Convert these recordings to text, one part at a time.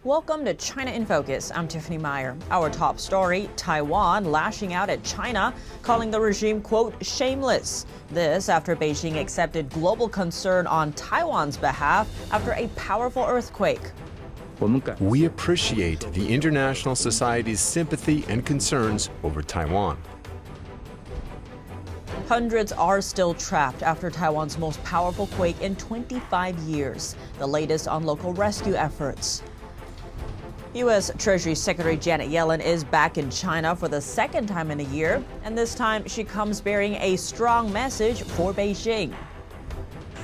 Welcome to China in Focus. I'm Tiffany Meyer. Our top story, Taiwan lashing out at China, calling the regime, quote, shameless. This after Beijing accepted global concern on Taiwan's behalf after a powerful earthquake. We appreciate the international society's sympathy and concerns over Taiwan. Hundreds are still trapped after Taiwan's most powerful quake in 25 years, the latest on local rescue efforts. U.S. Treasury Secretary Janet Yellen is back in China for the second time in a year, and this time she comes bearing a strong message for Beijing.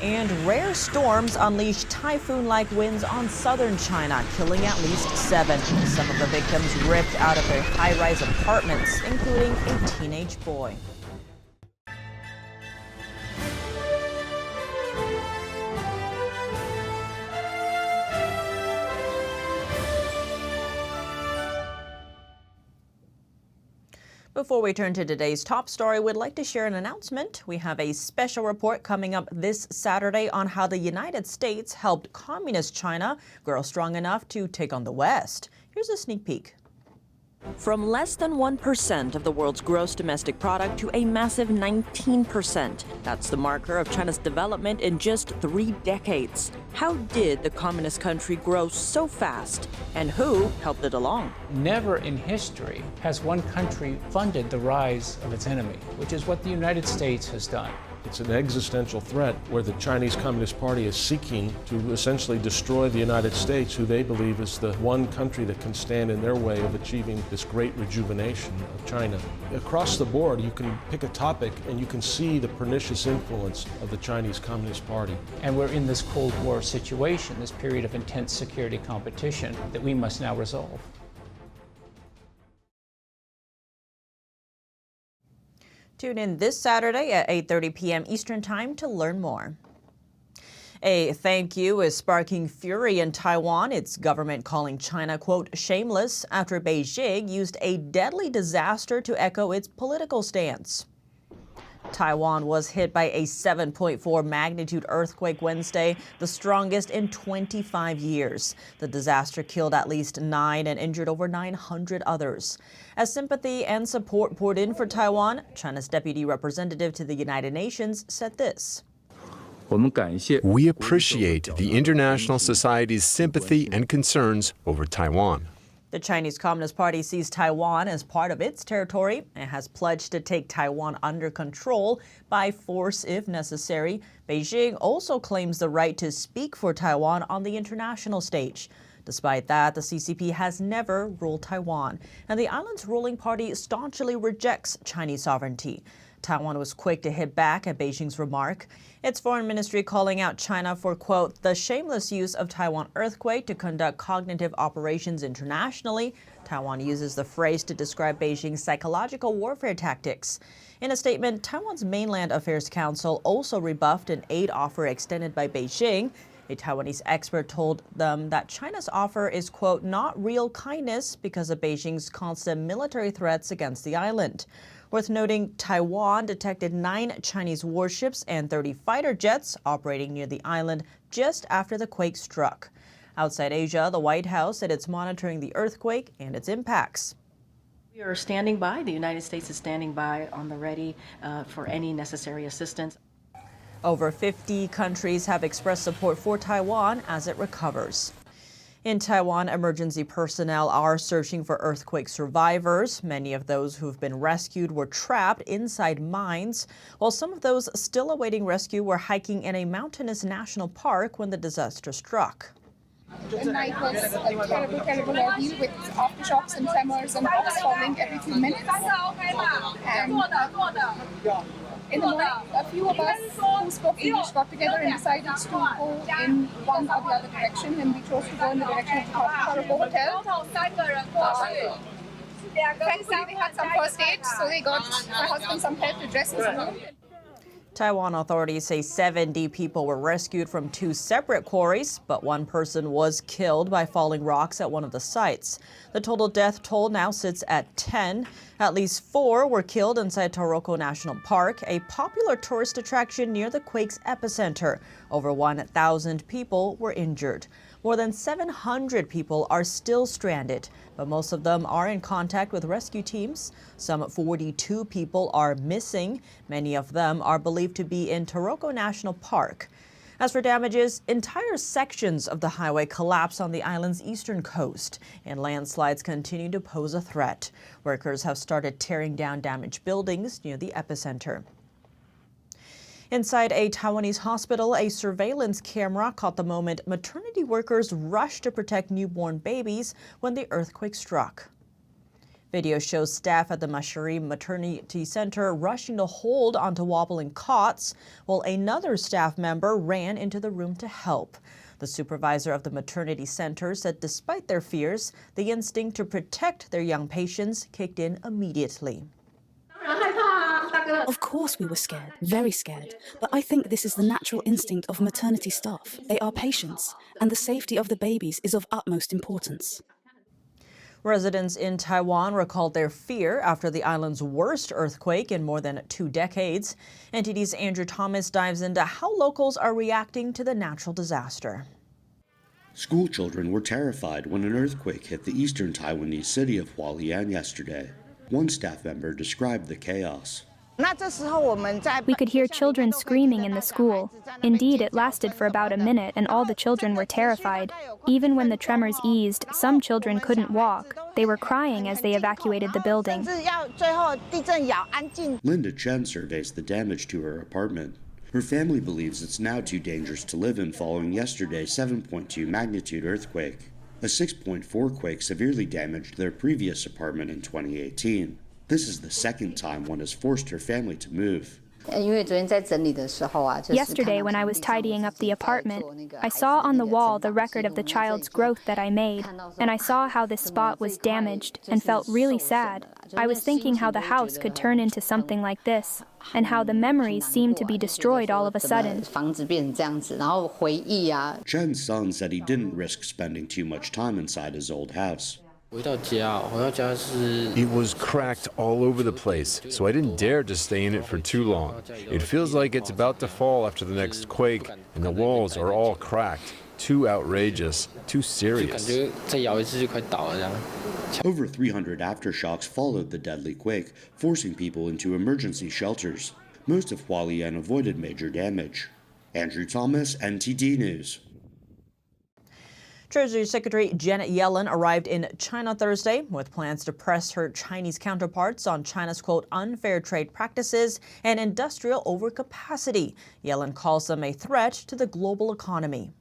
And rare storms unleash typhoon-like winds on southern China, killing at least 7. Some of the victims ripped out of their high-rise apartments, including a teenage boy. Before we turn to today's top story, we'd like to share an announcement. We have a special report coming up this Saturday on how the United States helped communist China grow strong enough to take on the West. Here's a sneak peek. From less than 1% of the world's gross domestic product to a massive 19%. That's the marker of China's development in just 3 decades. How did the communist country grow so fast? And who helped it along? Never in history has one country funded the rise of its enemy, which is what the United States has done. It's an existential threat where the Chinese Communist Party is seeking to essentially destroy the United States, who they believe is the one country that can stand in their way of achieving this great rejuvenation of China. Across the board, you can pick a topic and you can see the pernicious influence of the Chinese Communist Party. And we're in this Cold War situation, this period of intense security competition that we must now resolve. Tune in this Saturday at 8:30 p.m. Eastern Time to learn more. A thank you is sparking fury in Taiwan, its government calling China, quote, shameless after Beijing used a deadly disaster to echo its political stance. Taiwan was hit by a 7.4 magnitude earthquake Wednesday, the strongest in 25 years. The disaster killed at least 9 and injured over 900 others. As sympathy and support poured in for Taiwan, China's deputy representative to the United Nations said this. We appreciate the international society's sympathy and concerns over Taiwan. The Chinese Communist Party sees Taiwan as part of its territory and has pledged to take Taiwan under control by force if necessary. Beijing also claims the right to speak for Taiwan on the international stage. Despite that, the CCP has never ruled Taiwan, and the island's ruling party staunchly rejects Chinese sovereignty. Taiwan was quick to hit back at Beijing's remark. Its foreign ministry calling out China for, quote, the shameless use of Taiwan earthquake to conduct cognitive operations internationally. Taiwan uses the phrase to describe Beijing's psychological warfare tactics. In a statement, Taiwan's Mainland Affairs Council also rebuffed an aid offer extended by Beijing. A Taiwanese expert told them that China's offer is, quote, not real kindness because of Beijing's constant military threats against the island. Worth noting, Taiwan detected 9 Chinese warships and 30 fighter jets operating near the island just after the quake struck. Outside Asia, the White House said it's monitoring the earthquake and its impacts. We are standing by. The United States is standing by on the ready for any necessary assistance. Over 50 countries have expressed support for Taiwan as it recovers. In Taiwan, emergency personnel are searching for earthquake survivors. Many of those who've been rescued were trapped inside mines, while some of those still awaiting rescue were hiking in a mountainous national park when the disaster struck. The night was a terrible, terrible ordeal with aftershocks and tremors and rocks falling every few minutes. And in the morning, a few of us who spoke English got together and decided to go in one or the other direction, and we chose to go in the direction of the Tarago Hotel. Thankfully, we had some first aid, so they got my husband some help to dress his wound. Taiwan authorities say 70 people were rescued from 2 separate quarries, but 1 person was killed by falling rocks at one of the sites. The total death toll now sits at 10. At least 4 were killed inside Taroko National Park, a popular tourist attraction near the quake's epicenter. Over 1,000 people were injured. more than 700 people are still stranded, but most of them are in contact with rescue teams. Some 42 people are missing. Many of them are believed to be in Taroko National Park. As for damages, entire sections of the highway collapsed on the island's eastern coast, and landslides continue to pose a threat. Workers have started tearing down damaged buildings near the epicenter. Inside a Taiwanese hospital, a surveillance camera caught the moment maternity workers rushed to protect newborn babies when the earthquake struck. Video shows staff at the Maternity Center rushing to hold onto wobbling cots, while another staff member ran into the room to help. The supervisor of the maternity center said despite their fears, the instinct to protect their young patients kicked in immediately. Of course we were scared, very scared, but I think this is the natural instinct of maternity staff. They are patients, and the safety of the babies is of utmost importance. Residents in Taiwan recalled their fear after the island's worst earthquake in more than 2 decades. NTD's Andrew Thomas dives into how locals are reacting to the natural disaster. School children were terrified when an earthquake hit the eastern Taiwanese city of Hualien yesterday. One staff member described the chaos. We could hear children screaming in the school. Indeed, it lasted for about a minute and all the children were terrified. Even when the tremors eased, some children couldn't walk. They were crying as they evacuated the building. Linda Chen surveys the damage to her apartment. Her family believes it's now too dangerous to live in following yesterday's 7.2 magnitude earthquake. A 6.4 quake severely damaged their previous apartment in 2018. This is the second time one has forced her family to move. Yesterday, when I was tidying up the apartment, I saw on the wall the record of the child's growth that I made, and I saw how this spot was damaged and felt really sad. I was thinking how the house could turn into something like this, and how the memories seemed to be destroyed all of a sudden. Chen's son said he didn't risk spending too much time inside his old house. It was cracked all over the place, so I didn't dare to stay in it for too long. It feels like it's about to fall after the next quake, and the walls are all cracked. Too outrageous, too serious. Over 300 aftershocks followed the deadly quake, forcing people into emergency shelters. Most of Hualien avoided major damage. Andrew Thomas, NTD News. Treasury Secretary Janet Yellen arrived in China Thursday with plans to press her Chinese counterparts on China's, quote, unfair trade practices and industrial overcapacity. Yellen calls them a threat to the global economy.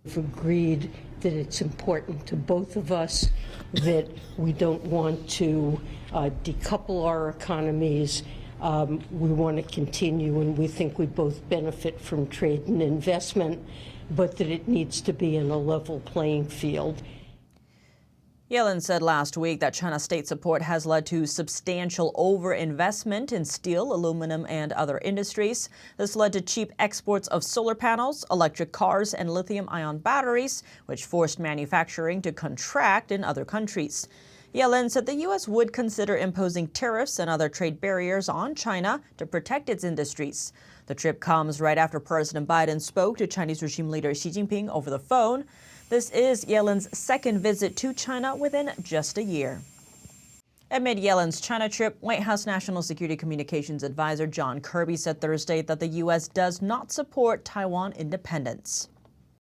We've agreed that it's important to both of us that we don't want to decouple our economies. We want to continue, and we think we both benefit from trade and investment, but that it needs to be in a level playing field. Yellen said last week that China's state support has led to substantial overinvestment in steel, aluminum, and other industries. This led to cheap exports of solar panels, electric cars, and lithium-ion batteries, which forced manufacturing to contract in other countries. Yellen said the U.S. would consider imposing tariffs and other trade barriers on China to protect its industries. The trip comes right after President Biden spoke to Chinese regime leader Xi Jinping over the phone. This is Yellen's second visit to China within just a year. Amid Yellen's China trip, White House National Security Communications Advisor John Kirby said Thursday that the U.S. does not support Taiwan independence.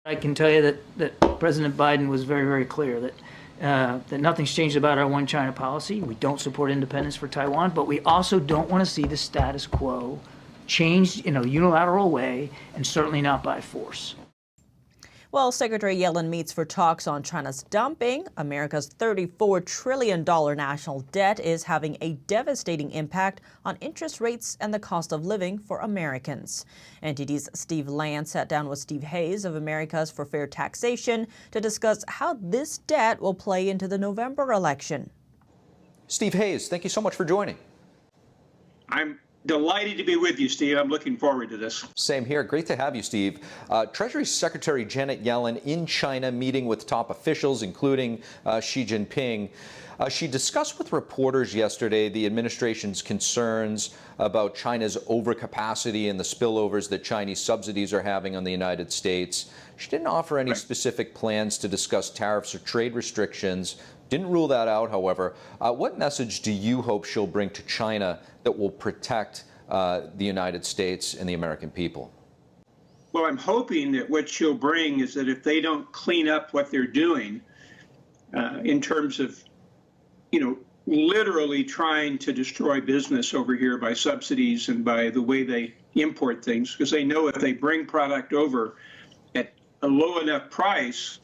I can tell you that President Biden was very, very clear that nothing's changed about our one China policy. We don't support independence for Taiwan, but we also don't want to see the status quo changed in a unilateral way, and certainly not by force. Well, Secretary Yellen meets for talks on China's dumping. America's $34 trillion national debt is having a devastating impact on interest rates and the cost of living for Americans. NTD's Steve Land sat down with Steve Hayes of Americas for Fair Taxation to discuss how this debt will play into the November election. Steve Hayes, thank you so much for joining. I'm Delighted to be with you, Steve. I'm looking forward to this. Same here. Great to have you, Steve. Treasury Secretary Janet Yellen in China meeting with top officials, including Xi Jinping. She discussed with reporters yesterday the administration's concerns about China's overcapacity and the spillovers that Chinese subsidies are having on the United States. She didn't offer any specific plans to discuss tariffs or trade restrictions. Didn't rule that out, however. What message do you hope she'll bring to China that will protect the United States and the American people? Well, I'm hoping that what she'll bring is that if they don't clean up what they're doing in terms of, literally trying to destroy business over here by subsidies and by the way they import things, because they know if they bring product over at a low enough price,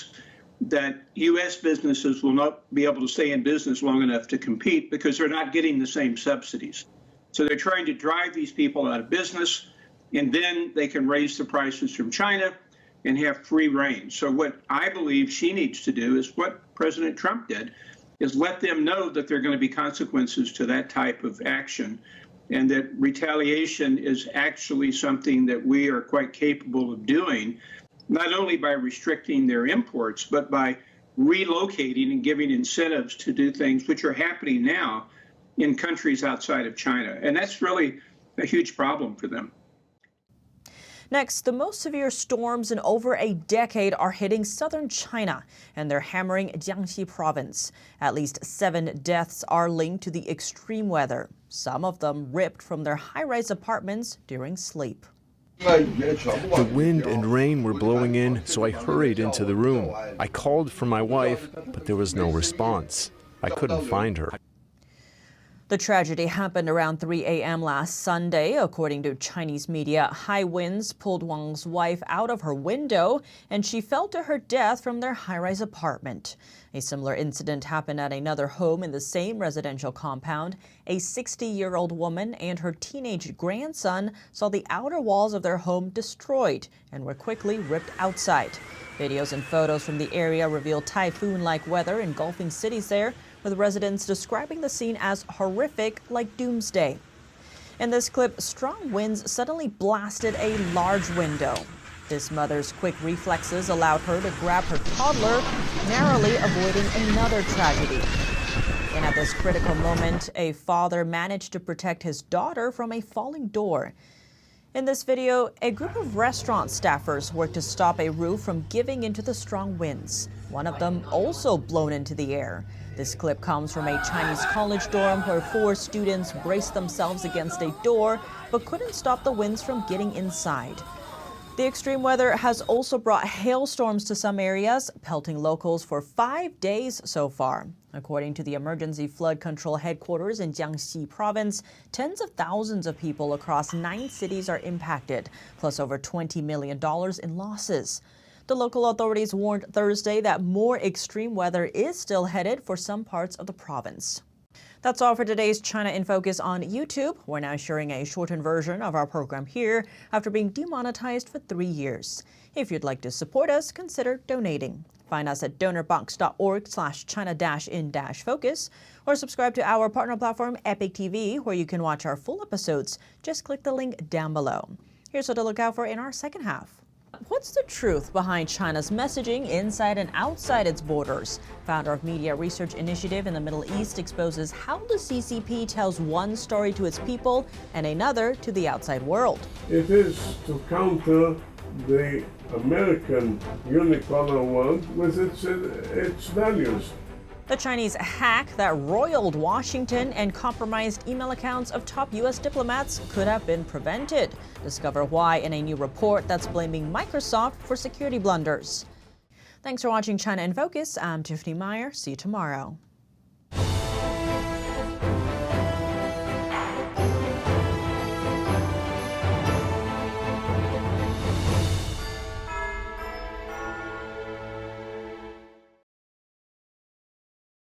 that U.S. businesses will not be able to stay in business long enough to compete because they're not getting the same subsidies. So they're trying to drive these people out of business, and then they can raise the prices from China and have free rein. So what I believe she needs to do is what President Trump did, is let them know that there are going to be consequences to that type of action, and that retaliation is actually something that we are quite capable of doing, not only by restricting their imports, but by relocating and giving incentives to do things which are happening now in countries outside of China. And that's really a huge problem for them. Next, the most severe storms in over a decade are hitting southern China, and they're hammering Jiangxi province. At least 7 deaths are linked to the extreme weather, some of them ripped from their high-rise apartments during sleep. The wind and rain were blowing in, so I hurried into the room. I called for my wife, but there was no response. I couldn't find her. The tragedy happened around 3 a.m. last Sunday. According to Chinese media, high winds pulled Wang's wife out of her window, and she fell to her death from their high-rise apartment. A similar incident happened at another home in the same residential compound. A 60-year-old woman and her teenage grandson saw the outer walls of their home destroyed and were quickly ripped outside. Videos and photos from the area reveal typhoon-like weather engulfing cities there, with residents describing the scene as horrific, like doomsday. In this clip, strong winds suddenly blasted a large window. This mother's quick reflexes allowed her to grab her toddler, narrowly avoiding another tragedy. And at this critical moment, a father managed to protect his daughter from a falling door. In this video, a group of restaurant staffers worked to stop a roof from giving into the strong winds. One of them also blown into the air. This clip comes from a Chinese college dorm where 4 students braced themselves against a door but couldn't stop the winds from getting inside. The extreme weather has also brought hailstorms to some areas, pelting locals for 5 days so far. According to the Emergency Flood Control Headquarters in Jiangxi Province, tens of thousands of people across 9 cities are impacted, plus over $20 million in losses. The local authorities warned Thursday that more extreme weather is still headed for some parts of the province. That's all for today's China in Focus on YouTube. We're now sharing a shortened version of our program here after being demonetized for 3 years. If you'd like to support us, consider donating. Find us at donorbox.org/China-in-focus or subscribe to our partner platform Epic TV, where you can watch our full episodes. Just click the link down below. Here's what to look out for in our second half. What's the truth behind China's messaging inside and outside its borders? Founder of Media Research Initiative in the Middle East exposes how the CCP tells one story to its people and another to the outside world. It is to counter the American unipolar world with its values. The Chinese hack that roiled Washington and compromised email accounts of top U.S. diplomats could have been prevented. Discover why in a new report that's blaming Microsoft for security blunders. Thanks for watching China in Focus. I'm Tiffany Meyer. See you tomorrow.